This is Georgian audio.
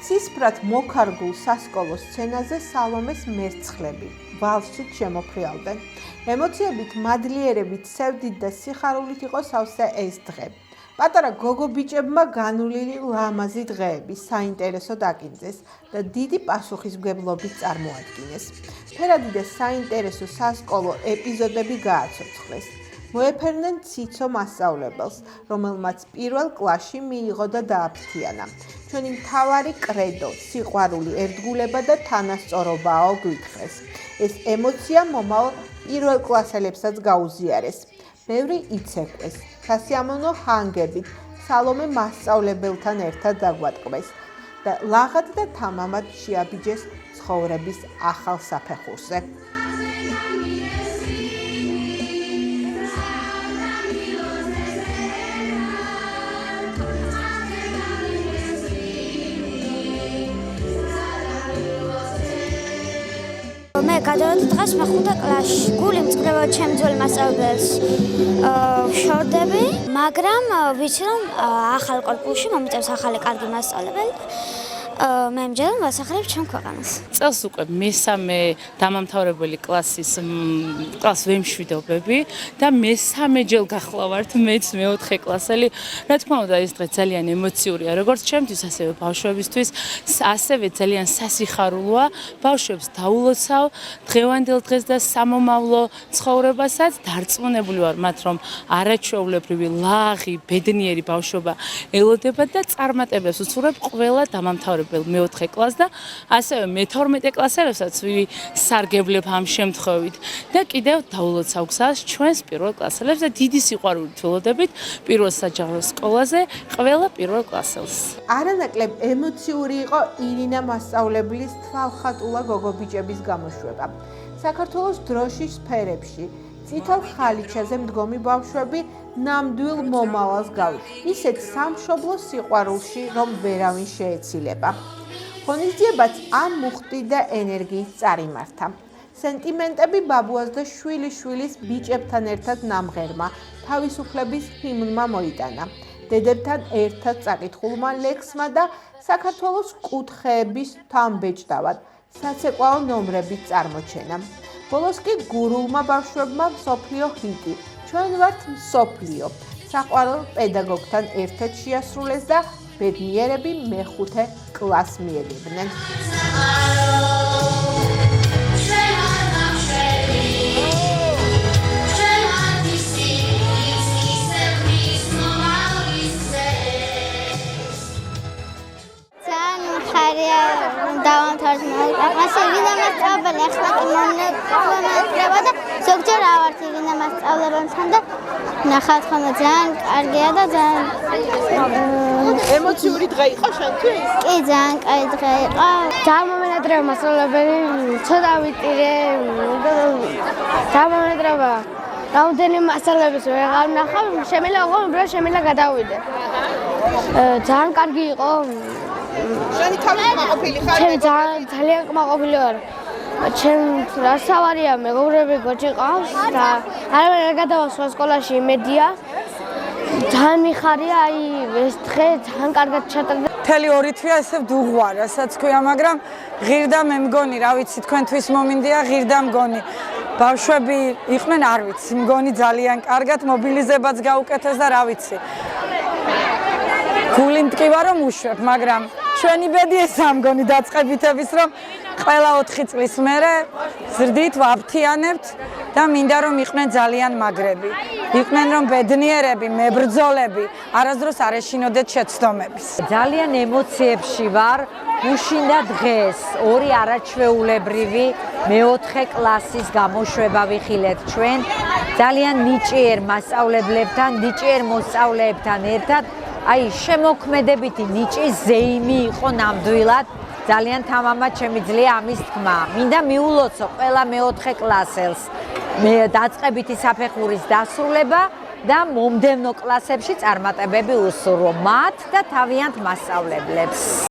ცისფრად მოქარგულ სასკოლო სცენაზე სალომეს მერცხლები ვალსით შემოფრიალდნენ. ემოციებით, მადლიერებით, სევდით და სიხარულით იყო სავსე ეს დღე. პატარა გოგო ბიჭებმა განვლილი ლამაზი დღეები საინტერესო დაკინძეს და დიდი პასუხისმგებლობით წარმოადგინეს. ფერადი და საინტერესო სასკოლო ეპიზოდები გააცოცხლეს. მოეფერნენ ციცო მასწავლებელს, რომელმაც პირველ კლასში მიიღო და დააფრთიანა. ჩვენი მთავარი კრედო, სიყვარული, ერთგულება და თანასწორობაო გვითხრეს. ეს ემოცია მომავალ პირველ კლასელებსაც გაუზიარეს. ბევრი იცეკვეს, სასიამოვნო ჰანგებით სალომე მასწავლებელთან ერთად დაგვატკბეს და ლაღად და თამამად შეაბიჯეს ცხოვრების ახალ საფეხურზე. მე გადავედი დღეს მეხუთე კლასში. გული მწყდება ჩემ ძველ მასწავლებელს ვშორდები, მაგრამ ვიცი რომ ახალ კორპუსში მომიწევს ახალი კარგი მასწავლებელი. მე მჯერა ვასახელებ ჩემ ქვეყანას. წელს უკვე მესამე დამამთავრებელი კლასის კლას ვემშვიდობები და მესამე ჯერ გახლავართ მეც მეოთხე კლასელი. რა თქმა უნდა ეს დღე ძალიან ემოციურია, როგორც ჩემთვის, ასევე ბავშვებისთვის, ასევე ძალიან სასიხარულოა. ბავშვებს დაულოცავ დღევანდელ დღეს და სამომავლო ცხოვრებასაც დარწმუნებული ვარ მათ, რომ არაჩვეულებრივი, ლაღი, ბედნიერი ბავშვობა ელოდება და წარმატებებს უსურვებ ყველა დამამთავრებელი მეოთხე კლასს და ასევე მე-12 კლასელებსაც ვისარგებლებ ამ შემთხვევით და კიდევ დაულოცავ გზას ჩვენს პირველ კლასელებს და დიდი სიყვარულით ველოდებით პირველ საჯარო სკოლაზე ყველა პირველ კლასელს. არანაკლებ ემოციური იყო ირინა მასწავლებლის თვალხატულა გოგობიჭების გამოშვება. საქართველოს დროშის ფერებში წითელ ხალიჩაზე მდგომი ბავშვები ნამდვილ მომავალს გავით. ისეთ სამშობლო სიყვარულში, რომ ვერავინ შეეცილება. ღონისძიებაც ამ მუხტი და ენერგიით წარიმართა. სენტიმენტები ბაბუას და შვილიშვილის ბიჭებთან ერთად ნამღერმა თავისუფლების ჰიმნმა მოიტანა. დედებთან ერთად წაკითხულმა ლექსმა და საქართველოს კუთხეების თამბეჭდავად საცეკვაო ნომრებით წარმოჩენა. ბოლოს კი გურულმა ბავშვებმა მსოფლიო ჰიტი ჩვენ ვართ მსოფლიო საყვარელ პედაგოგთან ერთად შეასრულეს და ბედნიერები მეხუთე კლასს მიელებნენ. ასე ირინა მასწავლებელი ახლა კი მომნეკრება და ზოგჯერ ავართ ირინა მასწავლებელთან და ნახავთ ხოლმე ძალიან კარგია და ძალიან ემოციური დღე იყო შენთვის? კი ძალიან კაი დღე იყო. ძალიან მომენატრება მასწავლებელი, ცოტა ვიტირე და ძალიან მომენატრება. რამდენი მასწავლებლის ვეღარ ნახავ, შემიძლია ოღონდ უბრალოდ შემიძლია გადავიდე. ძალიან კარგი იყო. შენი თავი კმაყოფილი ხარ? ჩემ ძალიან კმაყოფილი ვარ. ჩემ რა სავარია მეგობრები გოჩი ყავს და არავინ არ გადავა სხვა სკოლაში იმედია. ძალიან მიხარია, აი ეს დღე ძალიან კარგად ჩატარდა. მთელი ორი თვია ესე ვდუღვარ, რასაც ქვია, მაგრამ ღირდა მე მგონი, რა ვიცი, თქვენთვის მომინდია ღირდა მგონი. ბავშვები იყვნენ, არ ვიცი, მგონი ძალიან კარგად, მობილიზებაც გაუკეთეს და რა ვიცი. გული მტკივა რომ უშვებ, მაგრამ ჩვენი ბედი ესაა მგონი დაწყებითების, რომ ყველა 4 წლის მერე ზრდით ვაფრთიანებთ და მინდა რომ იყვნენ ძალიან მაგრები. იყვნენ რომ ბედნიერები, მებრძოლები, არასდროს არ ეშინოდეთ შეცდომების. ძალიან ემოციებში ვარ. უშინდა დღეს ორი არაჩვეულებრივი მეოთხე კლასის გამოშვება ვიხილეთ ჩვენ. ძალიან ნიჭიერ მასწავლებლებთან, ნიჭიერ მოსწავლეებთან ერთად. აი შემოქმედებითი ნიჭის ზეიმი იყო ნამდვილად. ძალიან თამამად შემიძლია ამის თქმა. მინდა მიულოცო ყველა მეოთხე კლასელს მე დაწყებითი საფეხურის დასრულება და მომდევნო კლასებში წარმატებები უსურვო მათ და თავიანთ მასწავლებლებს.